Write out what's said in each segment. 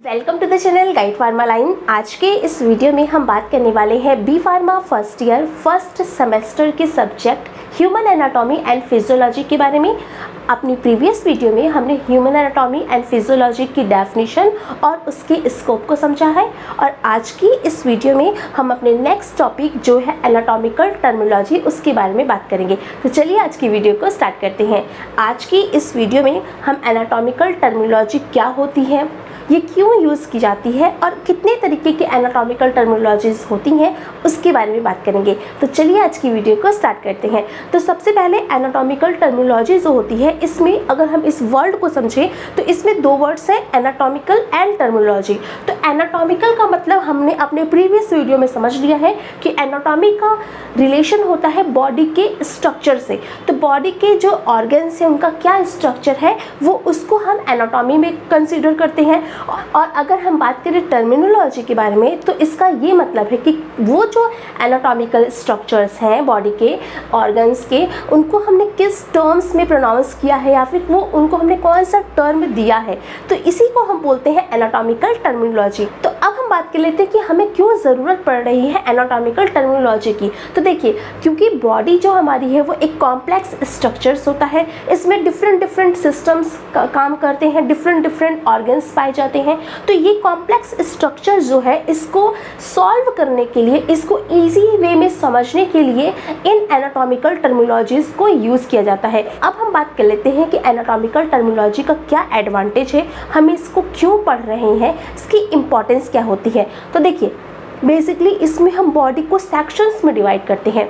Welcome to the channel guide pharma line. आज के इस वीडियो में हम बात करने वाले हैं B pharma first year first semester के subject human anatomy and physiology के बारे में। अपनी प्रीवियस वीडियो में हमने ह्यूमन एनाटॉमी एंड फिजियोलॉजी की डेफिनेशन और उसके स्कोप को समझा है, और आज की इस वीडियो में हम अपने नेक्स्ट टॉपिक जो है एनाटॉमिकल टर्मिनोलॉजी उसके बारे में बात करेंगे। तो चलिए आज की वीडियो को स्टार्ट करते हैं। आज की इस वीडियो में हम एनाटॉमिकल टर्मिनोलॉजी क्या होती है, ये क्यों यूज़ की जाती है और कितने तरीके की एनाटॉमिकल टर्मिनोलॉजीज होती हैं उसके बारे में बात करेंगे। तो चलिए आज की वीडियो को स्टार्ट करते हैं। तो सबसे पहले एनाटॉमिकल टर्मिनोलॉजी जो होती है, इसमें अगर हम इस वर्ड को समझें तो इसमें दो वर्ड्स हैं, एनाटॉमिकल एंड टर्मिनोलॉजी। तो एनाटॉमिकल का मतलब हमने अपने प्रीवियस वीडियो में समझ लिया है कि एनाटॉमी का रिलेशन होता है बॉडी के स्ट्रक्चर से। तो बॉडी के जो ऑर्गन्स हैं उनका क्या स्ट्रक्चर है वो उसको हम एनाटॉमी में कंसीडर करते हैं। और अगर हम बात करें टर्मिनोलॉजी के बारे में तो इसका ये मतलब है कि वो जो एनाटॉमिकल स्ट्रक्चर्स हैं बॉडी के ऑर्गन्स के, उनको हमने किस टर्म्स में प्रोनाउंस किया है या फिर वो उनको हमने कौन सा टर्म दिया है, तो इसी को हम बोलते हैं एनाटॉमिकल टर्मिनोलॉजी। तो अब हम बात कर लेते हैं कि हमें क्यों ज़रूरत पड़ रही है एनाटॉमिकल टर्मिनोलॉजी की। तो देखिए, क्योंकि बॉडी जो हमारी है वो एक कॉम्प्लेक्स स्ट्रक्चर्स होता है, इसमें डिफरेंट सिस्टम्स काम करते हैं, डिफरेंट ऑर्गन्स पाए जाते हैं। तो ये कॉम्प्लेक्स स्ट्रक्चर जो है इसको सॉल्व करने के लिए, इसको इजी वे में समझने के लिए इन एनाटॉमिकल टर्मिनोलॉजीज को यूज़ किया जाता है। अब हम बात कर लेते हैं कि एनाटॉमिकल टर्मिनोलॉजी का क्या एडवांटेज है, हम इसको क्यों पढ़ रहे हैं, इसकी इंपॉर्टेंस क्या होती है। तो देखिए, बेसिकली इसमें हम बॉडी को सेक्शंस में डिवाइड करते हैं।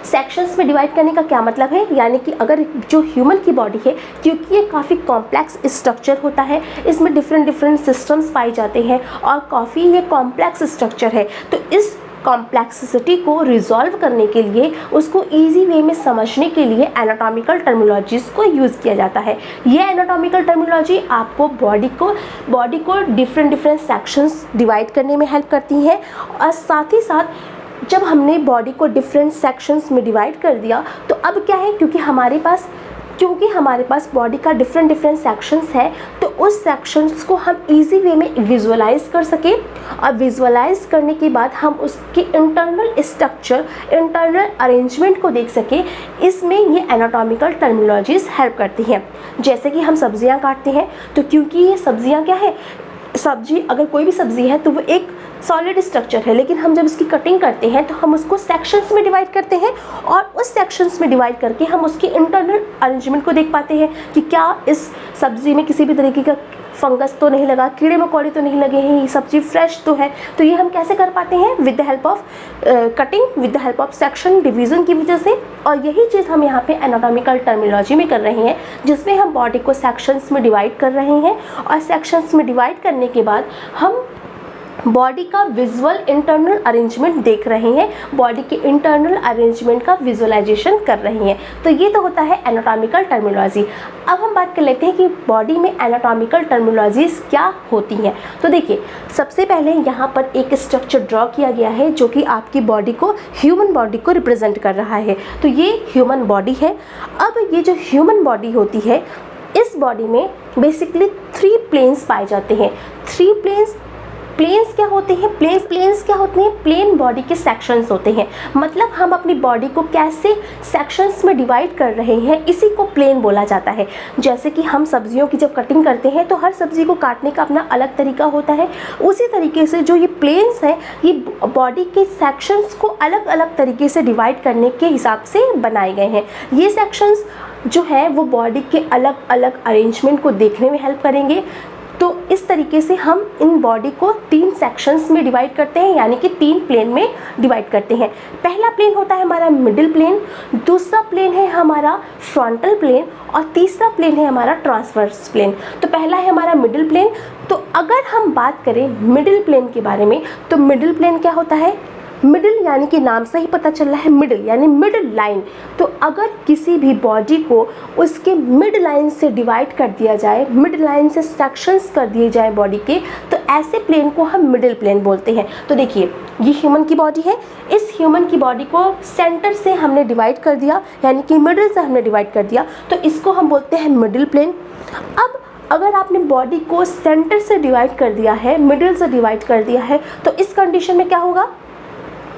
सेक्शंस में डिवाइड करने का क्या मतलब है, यानी कि अगर जो ह्यूमन की बॉडी है, क्योंकि ये काफ़ी कॉम्प्लेक्स स्ट्रक्चर होता है, इसमें डिफरेंट सिस्टम्स पाए जाते हैं और काफ़ी ये कॉम्प्लेक्स स्ट्रक्चर है, तो इस कॉम्प्लेक्सिटी को रिजॉल्व करने के लिए, उसको इजी वे में समझने के लिए एनाटॉमिकल टर्मिनोलॉजीज़ को यूज़ किया जाता है। ये एनाटॉमिकल टर्मिनोलॉजी आपको बॉडी को डिफरेंट सेक्शंस डिवाइड करने में हेल्प करती हैं। और साथ ही साथ जब हमने बॉडी को डिफरेंट सेक्शंस में डिवाइड कर दिया तो अब क्या है, क्योंकि हमारे पास बॉडी का डिफरेंट सेक्शंस है, तो उस सेक्शंस को हम इजी वे में विजुअलाइज कर सकें, और विजुअलाइज करने के बाद हम उसके इंटरनल स्ट्रक्चर, इंटरनल अरेंजमेंट को देख सकें। इसमें ये एनाटॉमिकल टर्मिनोलॉजीज हेल्प करती हैं। जैसे कि हम सब्जियां काटते हैं, तो क्योंकि ये सब्जियां क्या है, सब्जी, अगर कोई भी सब्जी है तो वो एक सॉलिड स्ट्रक्चर है, लेकिन हम जब इसकी कटिंग करते हैं तो हम उसको सेक्शंस में डिवाइड करते हैं, और उस सेक्शंस में डिवाइड करके हम उसके इंटरनल अरेंजमेंट को देख पाते हैं कि क्या इस सब्ज़ी में किसी भी तरीके का फंगस तो नहीं लगा, कीड़े मकोड़े तो नहीं लगे हैं, ये सब्ज़ी फ्रेश तो है। तो ये हम कैसे कर पाते हैं, with the help of cutting, with the help of section division की वजह से। और यही चीज़ हम यहाँ पे एनाटॉमिकल टर्मिनोलॉजी में कर रहे हैं, जिसमें हम बॉडी को सेक्शंस में डिवाइड कर रहे हैं, और सेक्शंस में डिवाइड करने के बाद हम बॉडी का विजुअल इंटरनल अरेंजमेंट देख रहे हैं, बॉडी के इंटरनल अरेंजमेंट का विजुअलाइजेशन कर रहे हैं। तो ये तो होता है एनाटॉमिकल टर्मिनोलॉजी। अब हम बात कर लेते हैं कि बॉडी में एनाटॉमिकल टर्मिनोलॉजीज क्या होती हैं। तो देखिए, सबसे पहले यहाँ पर एक स्ट्रक्चर ड्रॉ किया गया है जो कि आपकी बॉडी को, ह्यूमन बॉडी को रिप्रेजेंट कर रहा है। तो ये ह्यूमन बॉडी है। अब ये जो ह्यूमन बॉडी होती है, इस बॉडी में बेसिकली 3 प्लेन्स पाए जाते हैं। 3 प्लेन्स क्या होते हैं, प्लेन्स क्या होते हैं, प्लेन बॉडी के सेक्शंस होते हैं। मतलब हम अपनी बॉडी को कैसे सेक्शंस में डिवाइड कर रहे हैं, इसी को प्लेन बोला जाता है। जैसे कि हम सब्जियों की जब कटिंग करते हैं तो हर सब्जी को काटने का अपना अलग तरीका होता है, उसी तरीके से जो ये प्लेन्स हैं, ये बॉडी के सेक्शंस को अलग अलग तरीके से डिवाइड करने के हिसाब से बनाए गए हैं। ये सेक्शंस जो है वो बॉडी के अलग अलग अरेंजमेंट को देखने में हेल्प करेंगे। तो इस तरीके से हम इन बॉडी को 3 सेक्शंस में डिवाइड करते हैं, यानी कि 3 प्लेन में डिवाइड करते हैं। पहला प्लेन होता है हमारा मिडिल प्लेन, दूसरा प्लेन है हमारा फ्रंटल प्लेन, और तीसरा प्लेन है हमारा ट्रांसवर्स प्लेन। तो पहला है हमारा मिडिल प्लेन। तो अगर हम बात करें मिडिल प्लेन के बारे में, तो मिडिल प्लेन क्या होता है, मिडिल यानी कि नाम से ही पता चल रहा है, मिडिल यानी मिड लाइन। तो अगर किसी भी बॉडी को उसके मिड लाइन से डिवाइड कर दिया जाए, मिड लाइन से सेक्शंस कर दिए जाए बॉडी के, तो ऐसे प्लेन को हम मिडिल प्लेन बोलते हैं। तो देखिए, ये ह्यूमन की बॉडी है, इस ह्यूमन की बॉडी को सेंटर से हमने डिवाइड कर दिया, यानी कि मिडिल से हमने डिवाइड कर दिया, तो इसको हम बोलते हैं मिडिल प्लेन। अब अगर आपने बॉडी को सेंटर से डिवाइड कर दिया है, मिडिल से डिवाइड कर दिया है, तो इस कंडीशन में क्या होगा,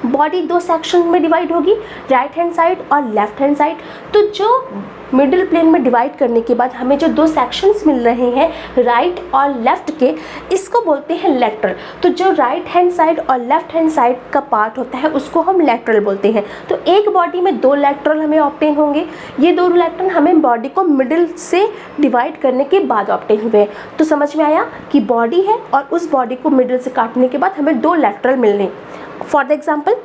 बॉडी दो सेक्शन में डिवाइड होगी, राइट हैंड साइड और लेफ्ट हैंड साइड। तो जो मिडिल प्लेन में डिवाइड करने के बाद हमें जो दो सेक्शंस मिल रहे हैं राइट और लेफ्ट के, इसको बोलते हैं लेटरल। तो जो राइट हैंड साइड और लेफ्ट हैंड साइड का पार्ट होता है उसको हम लेटरल बोलते हैं। तो एक बॉडी में दो लेटरल हमें ऑब्टेन होंगे, ये दो लेटरल हमें बॉडी को मिडिल से डिवाइड करने के बाद ऑब्टेन हुए हैं। तो समझ में आया कि बॉडी है और उस बॉडी को मिडिल से काटने के बाद हमें दो लेटरल मिलने। फॉर द एग्जाम्पल,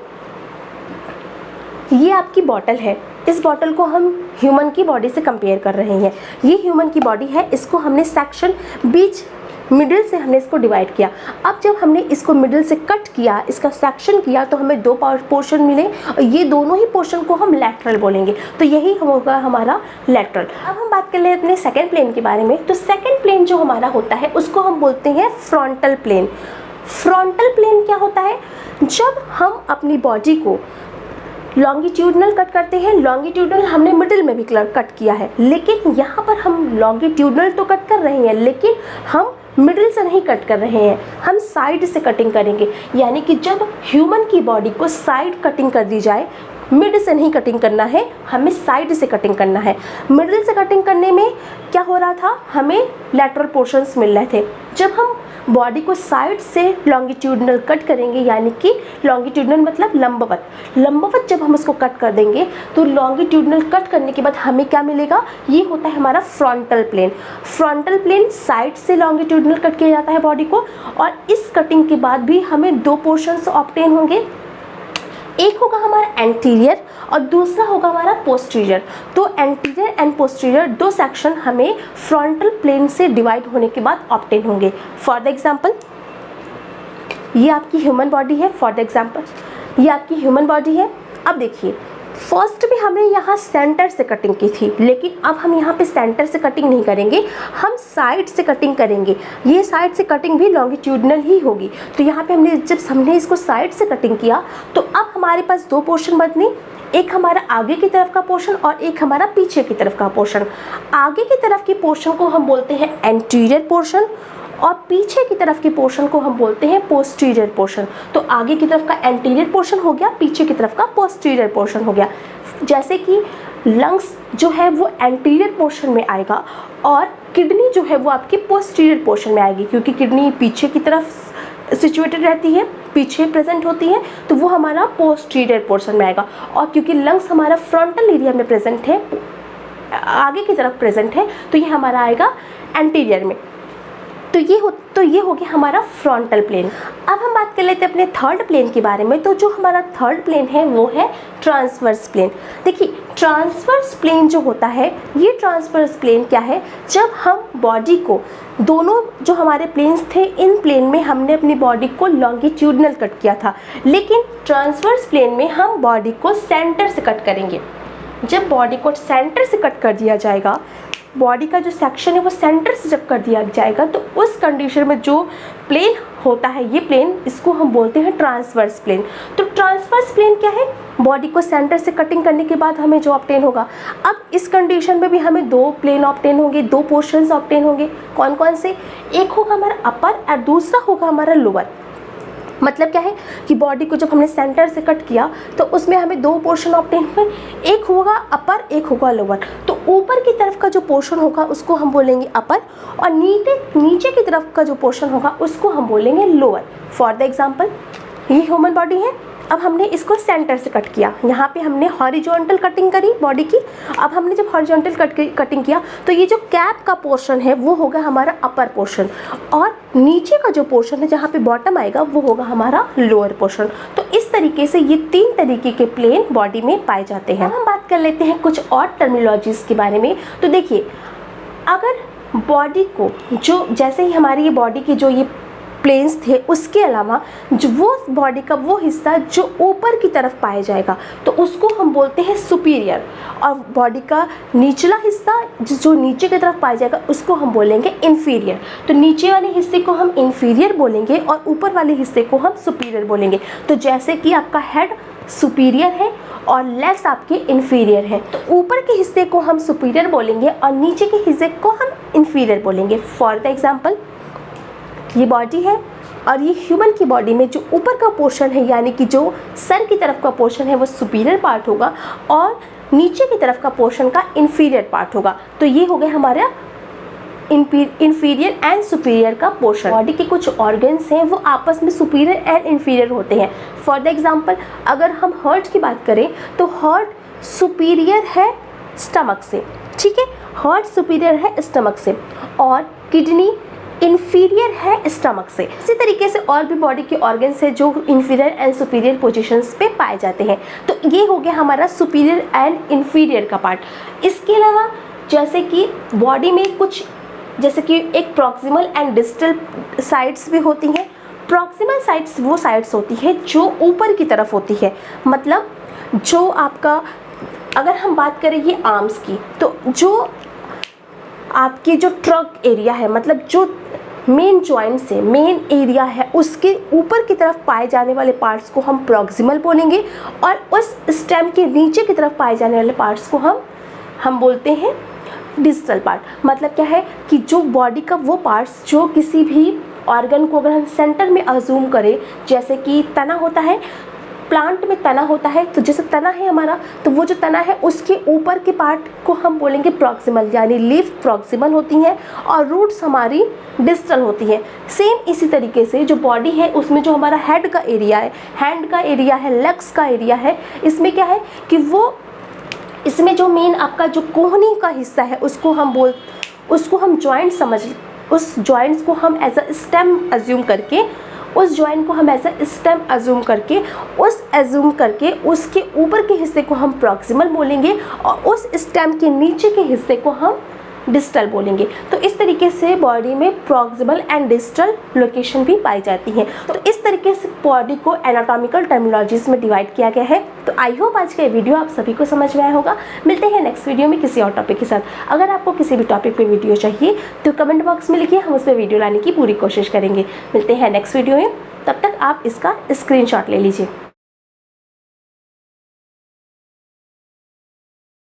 ये आपकी बॉटल है, इस बॉटल को हम ह्यूमन की बॉडी से कंपेयर कर रहे हैं। ये ह्यूमन की बॉडी है, इसको हमने सेक्शन बीच मिडिल से हमने इसको डिवाइड किया। अब जब हमने इसको मिडिल से कट किया, इसका सेक्शन किया, तो हमें दो पोर्शन मिले और ये दोनों ही पोर्शन को हम लेटरल बोलेंगे। तो यही होगा हमारा लेटरल। अब हम बात कर ले अपने सेकेंड प्लेन के बारे में। तो सेकेंड प्लेन जो हमारा होता है उसको हम बोलते हैं फ्रंटल प्लेन। फ्रंटल प्लेन क्या होता है, जब हम अपनी बॉडी को लॉन्गिट्यूडनल कट करते हैं, लॉन्गिट्यूडनल हमने मिडिल में भी कट किया है, लेकिन यहाँ पर हम लॉन्गिट्यूडनल तो कट कर रहे हैं लेकिन हम मिडिल से नहीं कट कर रहे हैं, हम साइड से कटिंग करेंगे। यानी कि जब ह्यूमन की बॉडी को साइड कटिंग कर दी जाए, मिड से नहीं कटिंग करना है, हमें साइड से कटिंग करना है। मिडिल से कटिंग करने में क्या हो रहा था, हमें लेटरल पोर्शंस मिल रहे थे। जब हम बॉडी को साइड से लॉन्गिट्यूडनल कट करेंगे, यानी कि लॉन्गिट्यूडनल मतलब लंबवत, लंबवत जब हम उसको कट कर देंगे तो लॉन्गिट्यूडनल कट करने के बाद हमें क्या मिलेगा, ये होता है हमारा frontal plane. Frontal plane side से लॉन्गिट्यूडनल कट किया जाता है बॉडी को, और इस कटिंग के बाद भी हमें दो पोर्शंस ऑब्टेन होंगे, एक होगा हमारा एंटीरियर और दूसरा होगा हमारा पोस्टीरियर। तो एंटीरियर एंड पोस्टीरियर दो सेक्शन हमें फ्रंटल प्लेन से डिवाइड होने के बाद ऑब्टेन होंगे। फॉर द एग्जांपल, ये आपकी ह्यूमन बॉडी है। फॉर द एग्जांपल, ये आपकी ह्यूमन बॉडी है। अब देखिए, फर्स्ट भी हमने यहाँ सेंटर से कटिंग की थी, लेकिन अब हम यहाँ पे सेंटर से कटिंग नहीं करेंगे, हम साइड से कटिंग करेंगे। ये साइड से कटिंग भी लॉन्गिट्यूडनल ही होगी। तो यहाँ पे हमने इसको साइड से कटिंग किया, तो अब हमारे पास दो पोर्शन बने, एक हमारा आगे की तरफ का पोर्शन और एक हमारा पीछे की तरफ का पोर्शन। आगे की तरफ के पोर्शन को हम बोलते हैं एंटीरियर पोर्शन और पीछे की तरफ के पोर्शन को हम बोलते हैं पोस्टीरियर पोर्शन। तो आगे की तरफ का एंटीरियर पोर्शन हो गया, पीछे की तरफ का पोस्टीरियर पोर्शन हो गया। जैसे कि लंग्स जो है वो एंटीरियर पोर्शन में आएगा और किडनी जो है वो आपकी पोस्टीरियर पोर्शन में आएगी, क्योंकि किडनी पीछे की तरफ सिचुएटेड रहती है, पीछे प्रेजेंट होती है, तो वो हमारा पोस्टीरियर पोर्शन में आएगा। और क्योंकि लंग्स हमारा फ्रंटल एरिया में प्रेजेंट है, आगे की तरफ प्रेजेंट है, तो ये हमारा आएगा एंटीरियर में। तो ये हो गया हमारा फ्रंटल प्लेन। अब हम बात कर लेते हैं अपने थर्ड प्लेन के बारे में। तो जो हमारा थर्ड प्लेन है वो है ट्रांसवर्स प्लेन। देखिए, ट्रांसवर्स प्लेन जो होता है, ये ट्रांसवर्स प्लेन क्या है, जब हम बॉडी को दोनों जो हमारे प्लेन्स थे, इन प्लेन में हमने अपनी बॉडी को लॉन्गिट्यूडनल कट किया था, लेकिन ट्रांसवर्स प्लेन में हम बॉडी को सेंटर से कट करेंगे। जब बॉडी को सेंटर से कट कर दिया जाएगा, बॉडी का जो सेक्शन है वो सेंटर से जब कर दिया जाएगा, तो उस कंडीशन में जो प्लेन होता है, ये प्लेन, इसको हम बोलते हैं ट्रांसवर्स प्लेन। तो ट्रांसवर्स प्लेन क्या है, बॉडी को सेंटर से कटिंग करने के बाद हमें जो ऑब्टेन होगा। अब इस कंडीशन में भी हमें दो प्लेन ऑब्टेन होंगे, दो पोर्शंस ऑब्टेन होंगे। कौन कौन से, एक होगा हमारा अपर और दूसरा होगा हमारा लोअर। मतलब क्या है कि बॉडी को जब हमने सेंटर से कट किया तो उसमें हमें दो पोर्शन ऑब्टेन हुए, एक होगा अपर, एक होगा लोअर। तो ऊपर की तरफ का जो पोर्शन होगा उसको हम बोलेंगे अपर, और नीचे की तरफ का जो पोर्शन होगा उसको हम बोलेंगे लोअर। फॉर द एग्जांपल, ये ह्यूमन बॉडी है, अब हमने इसको सेंटर से कट किया, यहाँ पे हमने हॉरिजॉन्टल कटिंग करी बॉडी की। अब हमने जब हॉरिजॉन्टल कटिंग किया तो ये जो कैप का पोर्शन है वो होगा हमारा अपर पोर्शन, और नीचे का जो पोर्शन है जहाँ पे बॉटम आएगा वो होगा हमारा लोअर पोर्शन। तो इस तरीके से ये तीन तरीके के प्लेन बॉडी में पाए जाते हैं। हम बात कर लेते हैं कुछ और टर्मिनोलॉजीज के बारे में। तो देखिए, अगर बॉडी को जो, जैसे ही हमारी ये बॉडी की जो ये प्लेन्स थे, उसके अलावा जो वो बॉडी का वो हिस्सा जो ऊपर की तरफ पाया जाएगा तो उसको हम बोलते हैं सुपीरियर, और बॉडी का निचला हिस्सा जो नीचे की तरफ पाया जाएगा उसको हम बोलेंगे इन्फीरियर। तो नीचे वाले हिस्से को हम इन्फीरियर बोलेंगे और ऊपर वाले हिस्से को हम सुपीरियर बोलेंगे। तो जैसे कि आपका हेड सुपीरियर है और लेग्स आपके इन्फीरियर है, तो ऊपर के हिस्से को हम सुपीरियर बोलेंगे और नीचे के हिस्से को हम इन्फीरियर बोलेंगे। फॉर द एग्जाम्पल, ये बॉडी है और ये ह्यूमन की बॉडी में जो ऊपर का पोर्शन है यानी कि जो सर की तरफ का पोर्शन है वो सुपीरियर पार्ट होगा और नीचे की तरफ का पोर्शन का इन्फीरियर पार्ट होगा। तो ये हो गया हमारा इन्फीरियर एंड सुपीरियर का पोर्शन। बॉडी के कुछ ऑर्गन्स हैं वो आपस में सुपीरियर एंड इन्फीरियर होते हैं। फॉर द एग्जाम्पल, अगर हम हार्ट की बात करें तो हार्ट सुपीरियर है स्टमक से, ठीक है, हार्ट सुपीरियर है स्टमक से और किडनी इन्फीरियर है स्टमक से। इसी तरीके से और भी बॉडी के ऑर्गन्स हैं जो इन्फीरियर एंड सुपीरियर पोजीशंस पे पाए जाते हैं। तो ये हो गया हमारा सुपीरियर एंड इन्फीरियर का पार्ट। इसके अलावा जैसे कि बॉडी में कुछ, जैसे कि एक प्रॉक्सिमल एंड डिस्टल साइड्स भी होती हैं। प्रॉक्सिमल साइड्स वो साइड्स होती है जो ऊपर की तरफ होती है, मतलब जो आपका, अगर हम बात करें ये आर्म्स की, तो जो आपकी जो ट्रंक एरिया है, मतलब जो मेन जॉइंट से मेन एरिया है उसके ऊपर की तरफ पाए जाने वाले पार्ट्स को हम प्रॉक्सिमल बोलेंगे और उस स्टेम के नीचे की तरफ पाए जाने वाले पार्ट्स को हम बोलते हैं डिस्टल पार्ट। मतलब क्या है कि जो बॉडी का वो पार्ट्स जो किसी भी ऑर्गन को अगर हम सेंटर में अज्यूम करें, जैसे कि तना होता है, प्लांट में तना होता है, तो जैसे तना है हमारा, तो वो जो तना है उसके ऊपर के पार्ट को हम बोलेंगे प्रॉक्सिमल, यानी लीफ प्रॉक्सिमल होती हैं और रूट्स हमारी डिस्टल होती हैं। सेम इसी तरीके से जो बॉडी है उसमें जो हमारा हेड का एरिया है, हैंड का एरिया है, लेग्स का एरिया है, इसमें क्या है कि वो, इसमें जो मेन आपका जो कोहनी का हिस्सा है उसको हम जॉइंट समझ, उस जॉइंट्स को हम एज अ स्टेम अज्यूम करके, उसके ऊपर के हिस्से को हम प्रॉक्सिमल बोलेंगे और उस स्टेम के नीचे के हिस्से को हम डिस्टल बोलेंगे। तो इस तरीके से बॉडी में प्रॉक्सिमल एंड डिस्टल लोकेशन भी पाई जाती हैं। तो इस तरीके से बॉडी को एनाटॉमिकल टर्मिनोलॉजीज में डिवाइड किया गया है। तो आई होप आज का ये वीडियो आप सभी को समझ में आया होगा। मिलते हैं नेक्स्ट वीडियो में किसी और टॉपिक के साथ। अगर आपको किसी भी टॉपिक पे वीडियो चाहिए तो कमेंट बॉक्स में लिखिए, हम उस पर वीडियो लाने की पूरी कोशिश करेंगे। मिलते हैं नेक्स्ट वीडियो में, तब तक आप इसका स्क्रीनशॉट ले लीजिए।